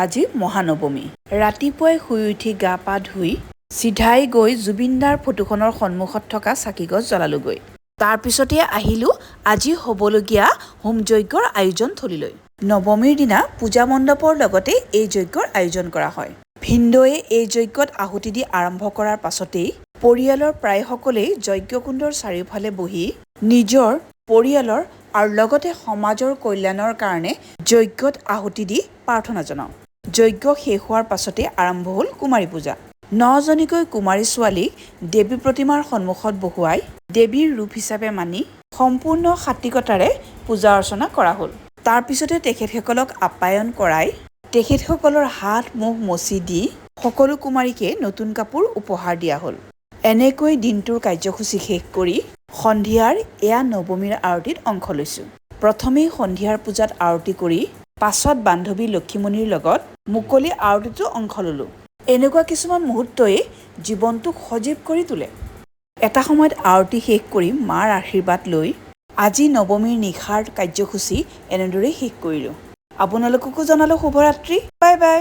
আজি মহানৱমী। ৰাতিপুৱাই শুই উঠি গা পা ধুই চিধাই গৈ জুবিনদাৰ ফটোখনৰ সন্মুখত থকা চাকিগছ জ্বলালোগৈ। তাৰ পিছতে আহিলোঁ আজি হ'বলগীয়া হোম যজ্ঞৰ আয়োজন থলীলৈ। নৱমীৰ দিনা পূজা মণ্ডপৰ লগতে এই যজ্ঞৰ আয়োজন কৰা হয়। ভিনদৈয়ে এই যজ্ঞত আহুতি দি আৰম্ভ কৰাৰ পাছতেই পৰিয়ালৰ প্ৰায় সকলেই যজ্ঞকুণ্ডৰ চাৰিওফালে বহি নিজৰ পৰিয়ালৰ আৰু লগতে সমাজৰ কল্যাণৰ কাৰণে যজ্ঞত আহুতি দি প্ৰাৰ্থনা জনাওঁ। যজ্ঞ শেষ হোৱাৰ পাছতে আৰম্ভ হ'ল কুমাৰী পূজা। 9জনীকৈ কুমাৰী ছোৱালীক দেৱী প্ৰতিমাৰ সন্মুখত বহুৱাই দেৱীৰ ৰূপ হিচাপে মানি সম্পূৰ্ণ সাত্বিকতাৰে পূজা অৰ্চনা কৰা হ'ল। তাৰ পিছতে তেখেতসকলক আপ্যায়ন কৰাই তেখেতসকলৰ হাত মুখ মচি দি সকলো কুমাৰীকে নতুন কাপোৰ উপহাৰ দিয়া হ'ল। এনেকৈ দিনটোৰ কাৰ্যসূচী শেষ কৰি সন্ধিয়াৰ এয়া নৱমীৰ আৰতিত অংশ লৈছোঁ। প্ৰথমেই সন্ধিয়াৰ পূজাত আৰতি কৰি পাছত বান্ধৱী লক্ষীমণিৰ লগত মুকলি আৰতিতো অংশ ল'লোঁ। এনেকুৱা কিছুমান মুহূৰ্তই জীৱনটোক সজীৱ কৰি তোলে। এটা সময়ত আৰতি শেষ কৰি মাৰ আশীৰ্বাদ লৈ আজি নৱমীৰ নিশাৰ কাৰ্যসূচী এনেদৰেই শেষ কৰিলোঁ। আপোনালোককো জনালোঁ শুভৰাত্ৰি। Bye bye.